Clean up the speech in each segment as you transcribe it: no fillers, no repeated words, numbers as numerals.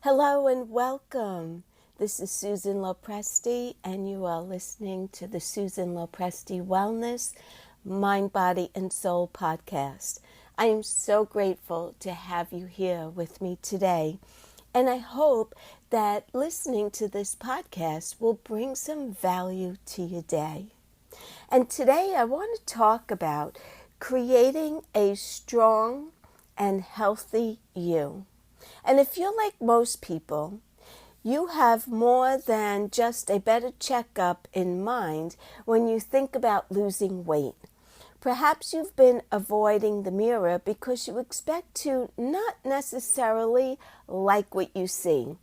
Hello and welcome. This is Susan Lopresti, and you are listening to the Susan Lopresti Wellness, Mind, Body, and Soul podcast. I am so grateful to have you here with me today, and I hope that listening to this podcast will bring some value to your day. And today I want to talk about creating a strong and healthy you. And if you're like most people, you have more than just a better checkup in mind when you think about losing weight. Perhaps you've been avoiding the mirror because you expect to not necessarily like what you see.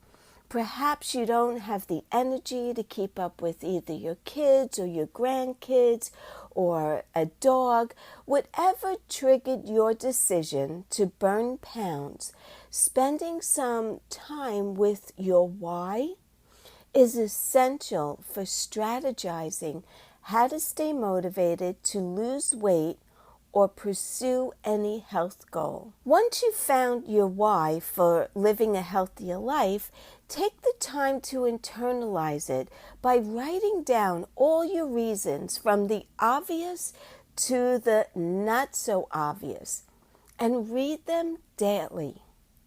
Perhaps you don't have the energy to keep up with either your kids or your grandkids or a dog. Whatever triggered your decision to burn pounds, spending some time with your why is essential for strategizing how to stay motivated to lose weight or pursue any health goal. Once you've found your why for living a healthier life, take the time to internalize it by writing down all your reasons from the obvious to the not so obvious and read them daily.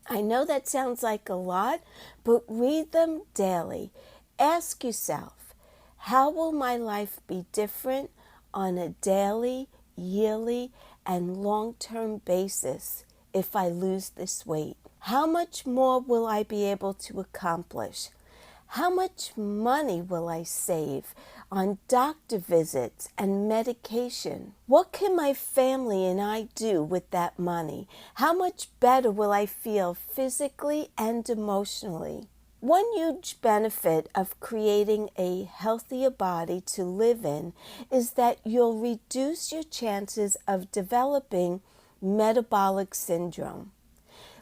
I know that sounds like a lot, but read them daily. Ask yourself, how will my life be different on a daily, yearly, and long-term basis if I lose this weight? How much more will I be able to accomplish? How much money will I save on doctor visits and medication? What can my family and I do with that money? How much better will I feel physically and emotionally? One huge benefit of creating a healthier body to live in is that you'll reduce your chances of developing metabolic syndrome,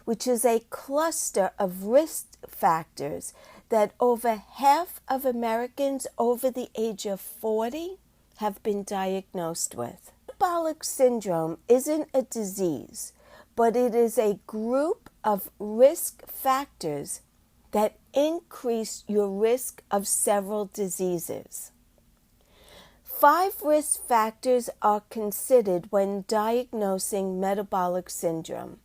which is a cluster of risk factors that over half of Americans over the age of 40 have been diagnosed with. Metabolic syndrome isn't a disease, but it is a group of risk factors that increase your risk of several diseases. 5 risk factors are considered when diagnosing metabolic syndrome,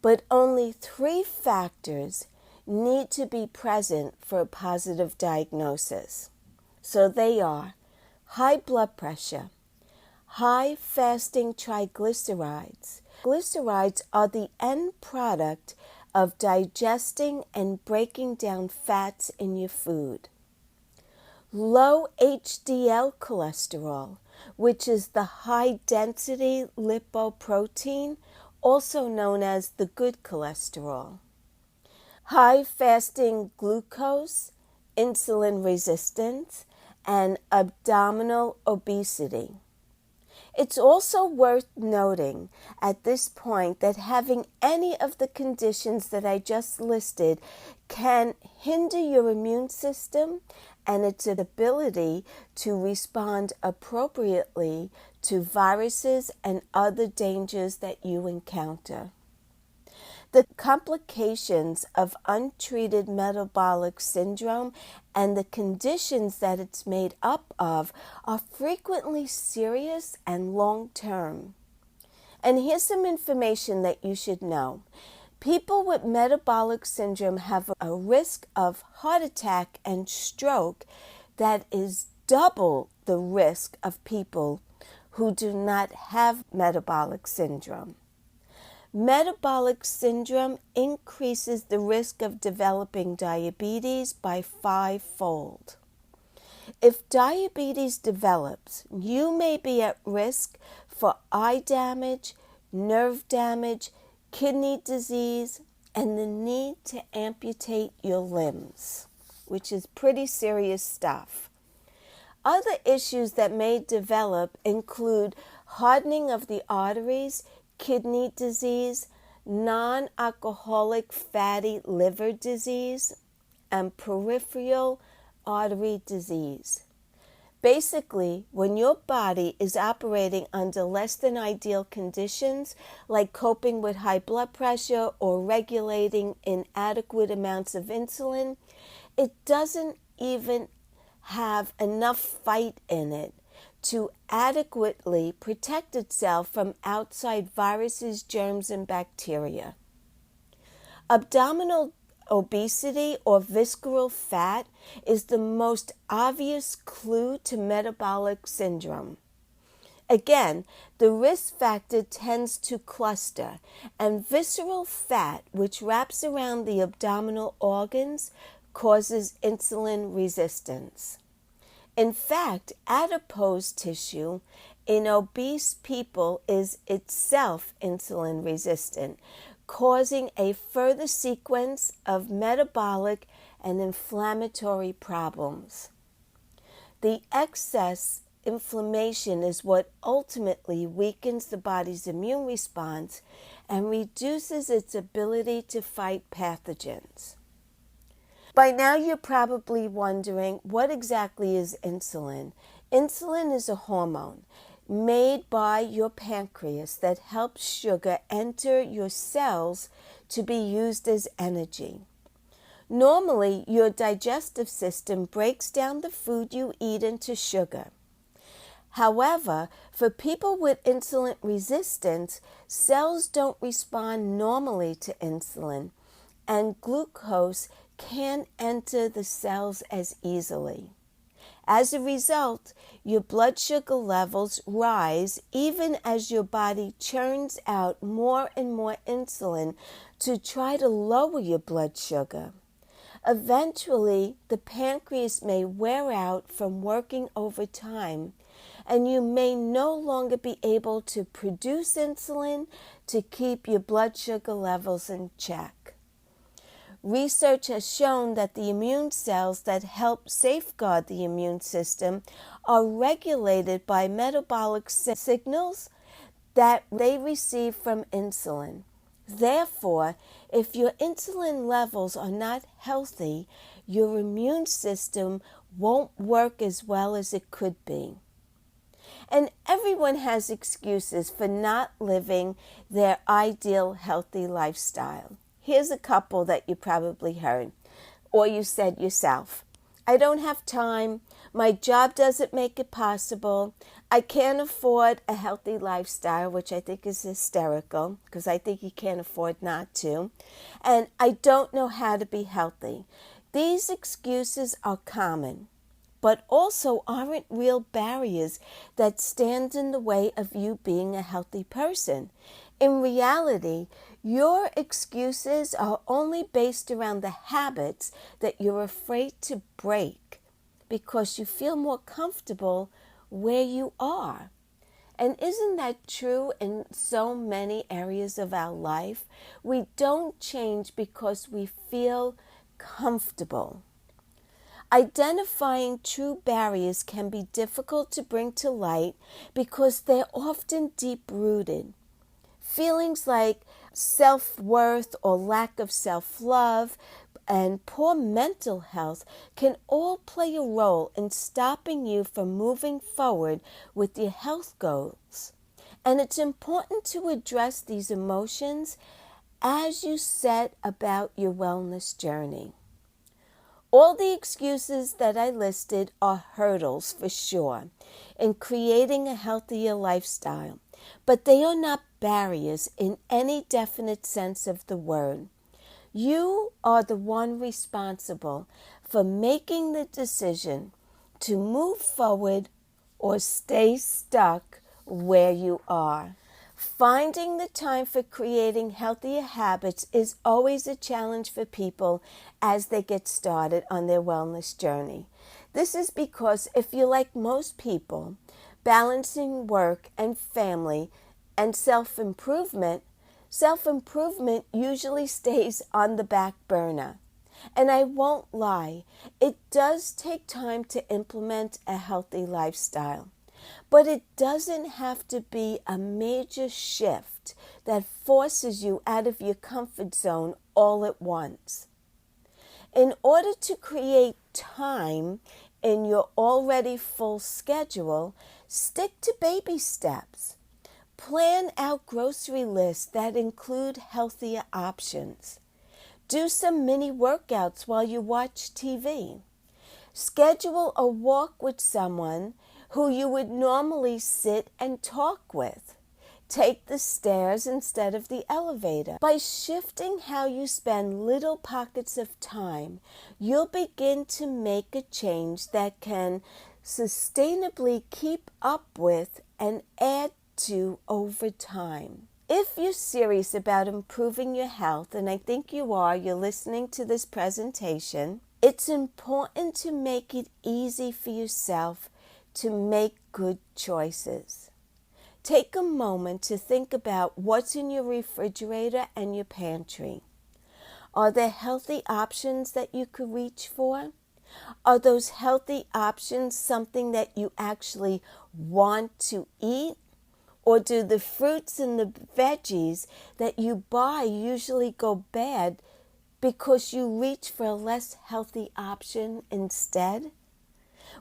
but only 3 factors need to be present for a positive diagnosis. So they are high blood pressure, high fasting triglycerides. Glycerides are the end product of digesting and breaking down fats in your food. Low HDL cholesterol, which is the high-density lipoprotein, also known as the good cholesterol. High fasting glucose, insulin resistance, and abdominal obesity. It's also worth noting at this point that having any of the conditions that I just listed can hinder your immune system and its ability to respond appropriately to viruses and other dangers that you encounter. The complications of untreated metabolic syndrome and the conditions that it's made up of are frequently serious and long-term. And here's some information that you should know. People with metabolic syndrome have a risk of heart attack and stroke that is double the risk of people who do not have metabolic syndrome. Metabolic syndrome increases the risk of developing diabetes by 5-fold. If diabetes develops, you may be at risk for eye damage, nerve damage, kidney disease, and the need to amputate your limbs, which is pretty serious stuff. Other issues that may develop include hardening of the arteries, kidney disease, non-alcoholic fatty liver disease, and peripheral artery disease. Basically, when your body is operating under less than ideal conditions, like coping with high blood pressure or regulating inadequate amounts of insulin, it doesn't even have enough fight in it to adequately protect itself from outside viruses, germs, and bacteria. Abdominal obesity or visceral fat is the most obvious clue to metabolic syndrome. Again, the risk factor tends to cluster, and visceral fat, which wraps around the abdominal organs, causes insulin resistance. In fact, adipose tissue in obese people is itself insulin resistant, causing a further sequence of metabolic and inflammatory problems. The excess inflammation is what ultimately weakens the body's immune response and reduces its ability to fight pathogens. By now you're probably wondering, what exactly is insulin? Insulin is a hormone made by your pancreas that helps sugar enter your cells to be used as energy. Normally, your digestive system breaks down the food you eat into sugar. However, for people with insulin resistance, cells don't respond normally to insulin, and glucose can't enter the cells as easily. As a result, your blood sugar levels rise even as your body churns out more and more insulin to try to lower your blood sugar. Eventually, the pancreas may wear out from working overtime, and you may no longer be able to produce insulin to keep your blood sugar levels in check. Research has shown that the immune cells that help safeguard the immune system are regulated by metabolic signals that they receive from insulin. Therefore, if your insulin levels are not healthy, your immune system won't work as well as it could be. And everyone has excuses for not living their ideal healthy lifestyle. Here's a couple that you probably heard, or you said yourself. I don't have time. My job doesn't make it possible. I can't afford a healthy lifestyle, which I think is hysterical because I think you can't afford not to. And I don't know how to be healthy. These excuses are common, but also aren't real barriers that stand in the way of you being a healthy person. In reality, your excuses are only based around the habits that you're afraid to break because you feel more comfortable where you are. And isn't that true in so many areas of our life? We don't change because we feel comfortable. Identifying true barriers can be difficult to bring to light because they're often deep-rooted. Feelings like self-worth or lack of self-love and poor mental health can all play a role in stopping you from moving forward with your health goals. And it's important to address these emotions as you set about your wellness journey. All the excuses that I listed are hurdles for sure in creating a healthier lifestyle, but they are not barriers in any definite sense of the word. You are the one responsible for making the decision to move forward or stay stuck where you are. Finding the time for creating healthier habits is always a challenge for people as they get started on their wellness journey. This is because if you're like most people, balancing work and family and self-improvement usually stays on the back burner. And I won't lie, it does take time to implement a healthy lifestyle. But it doesn't have to be a major shift that forces you out of your comfort zone all at once. In order to create time in your already full schedule, stick to baby steps. Plan out grocery lists that include healthier options. Do some mini workouts while you watch TV. Schedule a walk with someone who you would normally sit and talk with. Take the stairs instead of the elevator. By shifting how you spend little pockets of time, you'll begin to make a change that can sustainably keep up with and add to over time. If you're serious about improving your health, and I think you are, you're listening to this presentation, it's important to make it easy for yourself to make good choices. Take a moment to think about what's in your refrigerator and your pantry. Are there healthy options that you could reach for? Are those healthy options something that you actually want to eat? Or do the fruits and the veggies that you buy usually go bad because you reach for a less healthy option instead?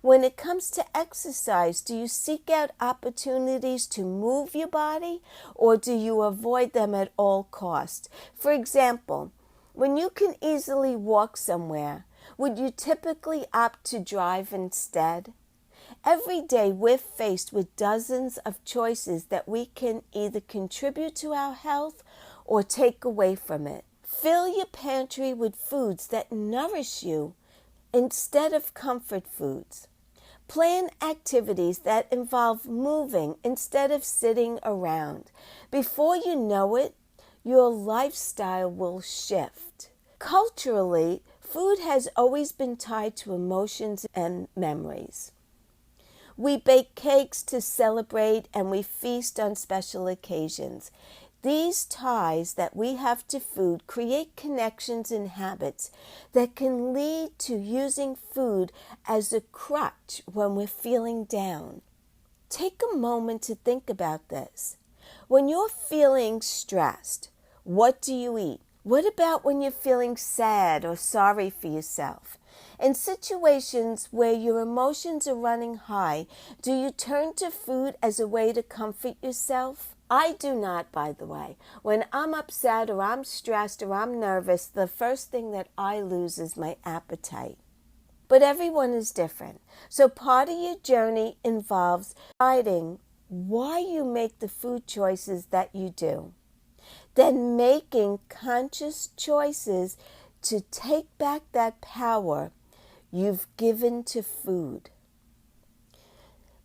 When it comes to exercise, do you seek out opportunities to move your body, or do you avoid them at all costs? For example, when you can easily walk somewhere, would you typically opt to drive instead? Every day we're faced with dozens of choices that we can either contribute to our health or take away from it. Fill your pantry with foods that nourish you instead of comfort foods. Plan activities that involve moving instead of sitting around. Before you know it, your lifestyle will shift. Culturally, food has always been tied to emotions and memories. We bake cakes to celebrate and we feast on special occasions. These ties that we have to food create connections and habits that can lead to using food as a crutch when we're feeling down. Take a moment to think about this. When you're feeling stressed, what do you eat? What about when you're feeling sad or sorry for yourself? In situations where your emotions are running high, do you turn to food as a way to comfort yourself? I do not, by the way. When I'm upset or I'm stressed or I'm nervous, the first thing that I lose is my appetite. But everyone is different. So part of your journey involves deciding why you make the food choices that you do. Then making conscious choices to take back that power you've given to food.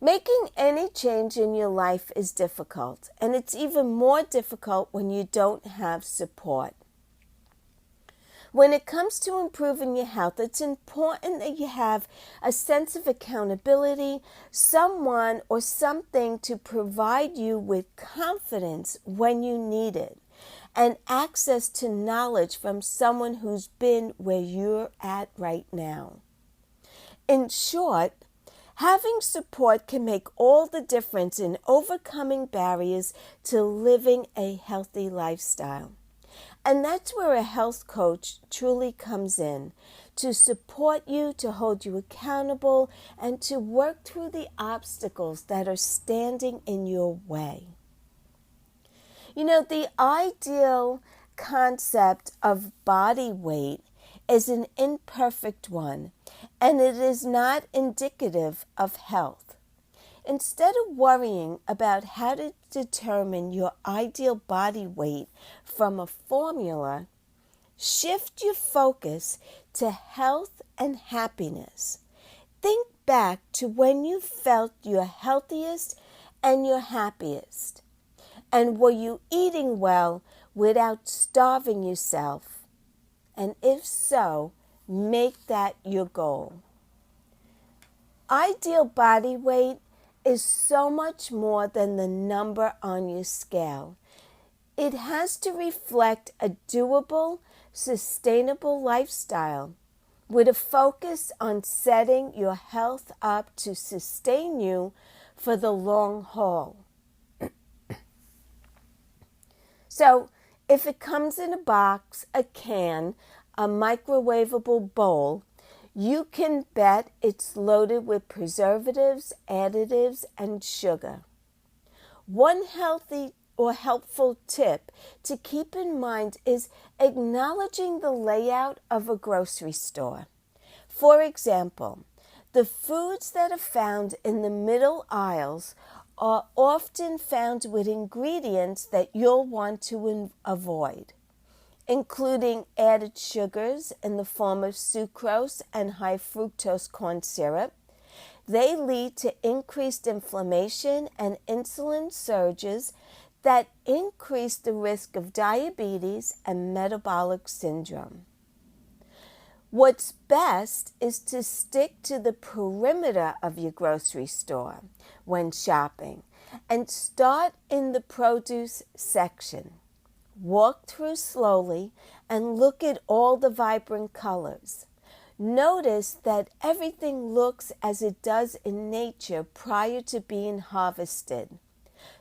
Making any change in your life is difficult, and it's even more difficult when you don't have support. When it comes to improving your health, it's important that you have a sense of accountability, someone or something to provide you with confidence when you need it, and access to knowledge from someone who's been where you're at right now. In short, having support can make all the difference in overcoming barriers to living a healthy lifestyle. And that's where a health coach truly comes in, to support you, to hold you accountable, and to work through the obstacles that are standing in your way. You know, the ideal concept of body weight is an imperfect one, and it is not indicative of health. Instead of worrying about how to determine your ideal body weight from a formula, shift your focus to health and happiness. Think back to when you felt your healthiest and your happiest. And were you eating well without starving yourself? And if so, make that your goal. Ideal body weight is so much more than the number on your scale. It has to reflect a doable, sustainable lifestyle with a focus on setting your health up to sustain you for the long haul. So, if it comes in a box, a can, a microwavable bowl, You can bet it's loaded with preservatives, additives, and sugar. One healthy or helpful tip to keep in mind is acknowledging the layout of a grocery store. For example, the foods that are found in the middle aisles are often found with ingredients that you'll want to avoid, including added sugars in the form of sucrose and high fructose corn syrup. They lead to increased inflammation and insulin surges that increase the risk of diabetes and metabolic syndrome. What's best is to stick to the perimeter of your grocery store when shopping and start in the produce section. Walk through slowly and look at all the vibrant colors. Notice that everything looks as it does in nature prior to being harvested.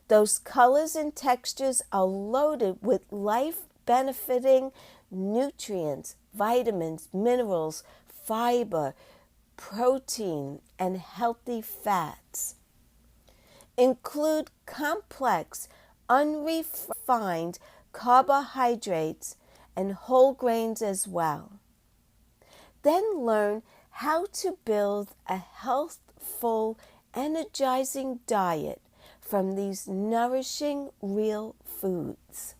Those colors and textures are loaded with life-benefiting nutrients, vitamins, minerals, fiber, protein, and healthy fats. Include complex, unrefined carbohydrates and whole grains as well. Then learn how to build a healthful, energizing diet from these nourishing real foods.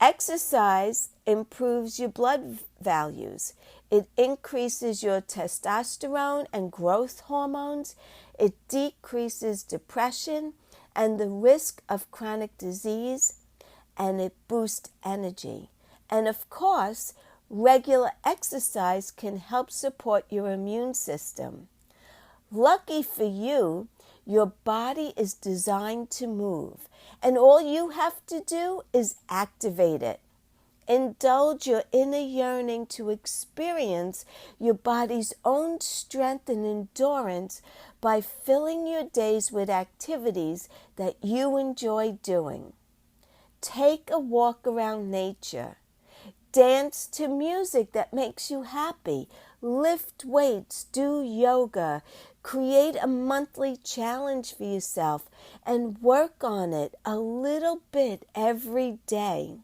Exercise improves your blood values. It increases your testosterone and growth hormones. It decreases depression and the risk of chronic disease, and it boosts energy. And of course, regular exercise can help support your immune system. Lucky for you, your body is designed to move, and all you have to do is activate it. Indulge your inner yearning to experience your body's own strength and endurance by filling your days with activities that you enjoy doing. Take a walk around nature. Dance to music that makes you happy. Lift weights, do yoga, create a monthly challenge for yourself, and work on it a little bit every day.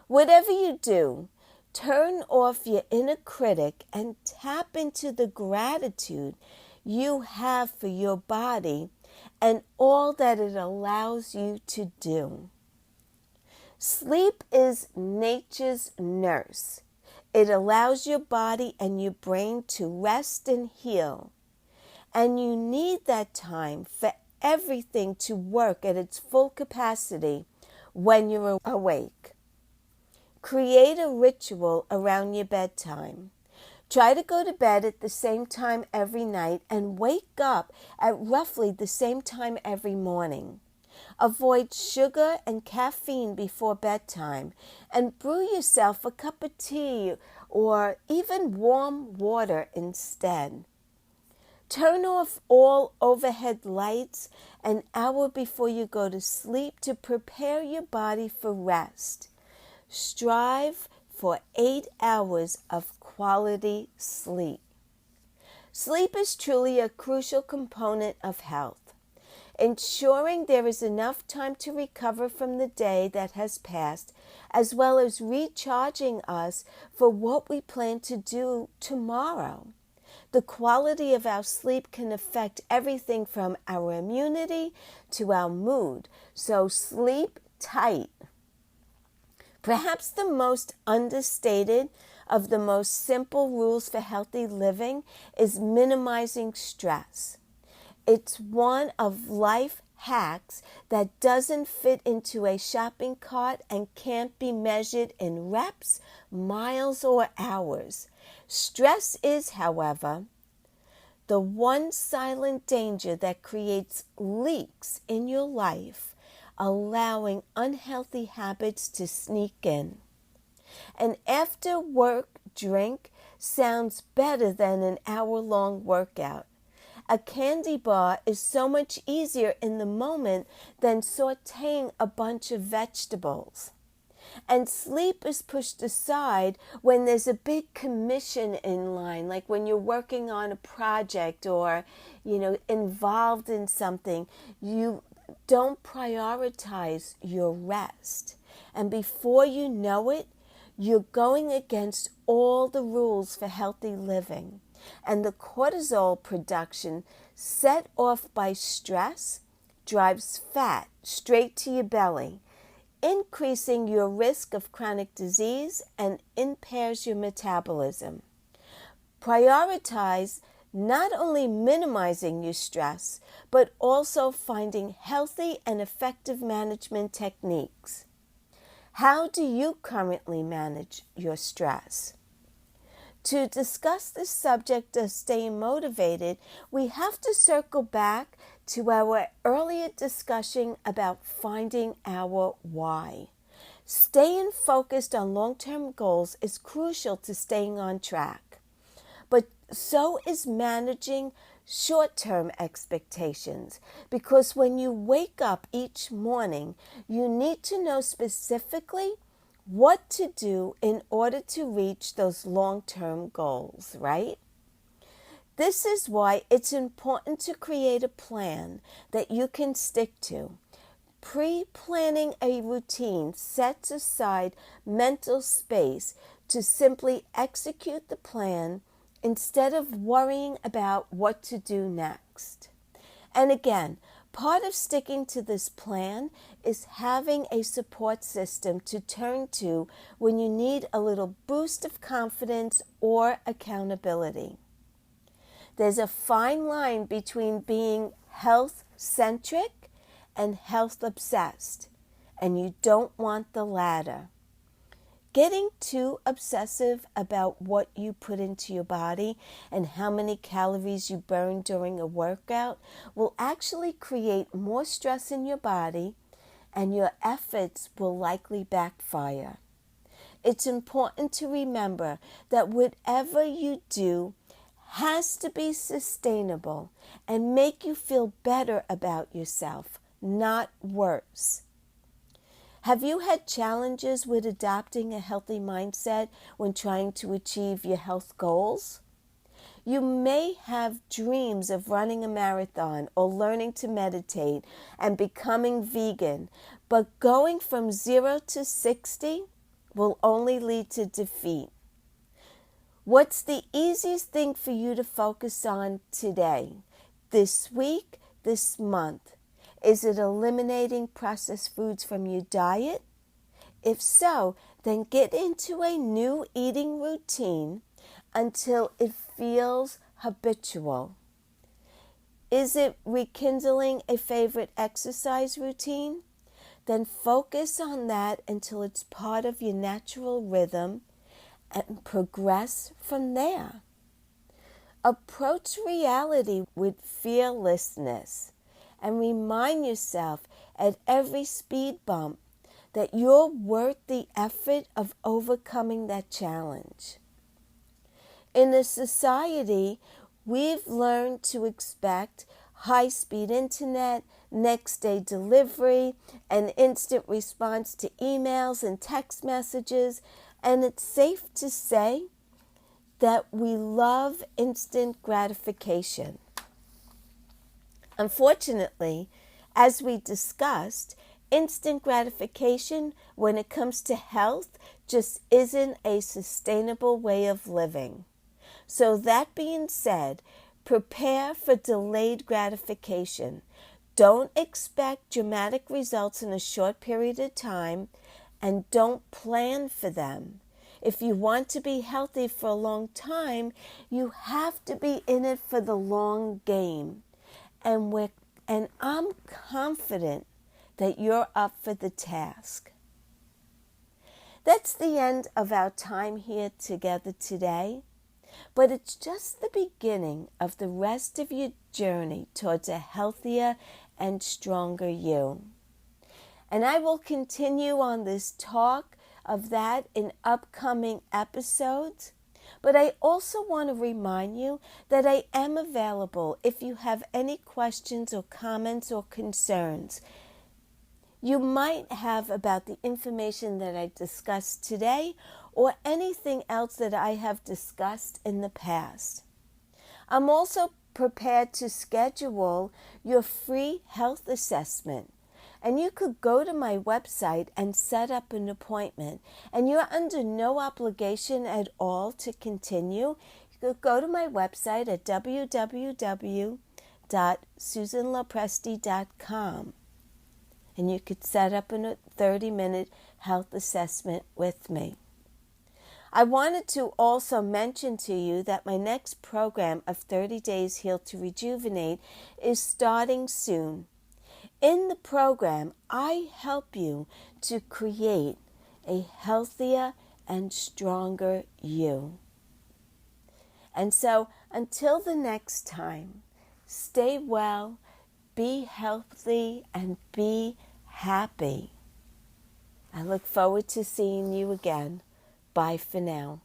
Whatever you do, turn off your inner critic and tap into the gratitude you have for your body and all that it allows you to do. Sleep is nature's nurse. It allows your body and your brain to rest and heal. And you need that time for everything to work at its full capacity when you're awake. Create a ritual around your bedtime. Try to go to bed at the same time every night and wake up at roughly the same time every morning. Avoid sugar and caffeine before bedtime and brew yourself a cup of tea or even warm water instead. Turn off all overhead lights an hour before you go to sleep to prepare your body for rest. Strive for 8 hours of quality sleep. Sleep is truly a crucial component of health. Ensuring there is enough time to recover from the day that has passed, as well as recharging us for what we plan to do tomorrow. The quality of our sleep can affect everything from our immunity to our mood, so sleep tight. Perhaps the most understated of the most simple rules for healthy living is minimizing stress. It's one of life hacks that doesn't fit into a shopping cart and can't be measured in reps, miles, or hours. Stress is, however, the one silent danger that creates leaks in your life, allowing unhealthy habits to sneak in. An after-work drink sounds better than an hour-long workout. A candy bar is so much easier in the moment than sautéing a bunch of vegetables. And sleep is pushed aside when there's a big commission in line, like when you're working on a project or, involved in something. You don't prioritize your rest. And before you know it, you're going against all the rules for healthy living. And the cortisol production set off by stress drives fat straight to your belly, increasing your risk of chronic disease and impairs your metabolism. Prioritize not only minimizing your stress, but also finding healthy and effective management techniques. How do you currently manage your stress? To discuss the subject of staying motivated, we have to circle back to our earlier discussion about finding our why. Staying focused on long-term goals is crucial to staying on track, but so is managing short-term expectations, because when you wake up each morning, you need to know specifically what to do in order to reach those long-term goals, right? This is why it's important to create a plan that you can stick to. Pre-planning a routine sets aside mental space to simply execute the plan instead of worrying about what to do next. And again, part of sticking to this plan is having a support system to turn to when you need a little boost of confidence or accountability. There's a fine line between being health-centric and health-obsessed, and you don't want the latter. Getting too obsessive about what you put into your body and how many calories you burn during a workout will actually create more stress in your body, and your efforts will likely backfire. It's important to remember that whatever you do has to be sustainable and make you feel better about yourself, not worse. Have you had challenges with adopting a healthy mindset when trying to achieve your health goals? You may have dreams of running a marathon or learning to meditate and becoming vegan, but going from 0 to 60 will only lead to defeat. What's the easiest thing for you to focus on today, this week, this month? Is it eliminating processed foods from your diet? If so, then get into a new eating routine until it feels habitual. Is it rekindling a favorite exercise routine? Then focus on that until it's part of your natural rhythm and progress from there. Approach reality with fearlessness and remind yourself at every speed bump that you're worth the effort of overcoming that challenge. In a society, we've learned to expect high-speed internet, next-day delivery, an instant response to emails and text messages, and it's safe to say that we love instant gratification. Unfortunately, as we discussed, instant gratification when it comes to health just isn't a sustainable way of living. So that being said, prepare for delayed gratification. Don't expect dramatic results in a short period of time, and don't plan for them. If you want to be healthy for a long time, you have to be in it for the long game. And I'm confident that you're up for the task. That's the end of our time here together today, but it's just the beginning of the rest of your journey towards a healthier and stronger you. And I will continue on this talk of that in upcoming episodes. But I also want to remind you that I am available if you have any questions or comments or concerns. you might have about the information that I discussed today or anything else that I have discussed in the past. I'm also prepared to schedule your free health assessment. And you could go to my website and set up an appointment. And you're under no obligation at all to continue. You could go to my website at www.susanlopresti.com. And you could set up a 30-minute health assessment with me. I wanted to also mention to you that my next program of 30 Days Heal to Rejuvenate is starting soon. In the program, I help you to create a healthier and stronger you. And so, until the next time, stay well, be healthy, and be happy. I look forward to seeing you again. Bye for now.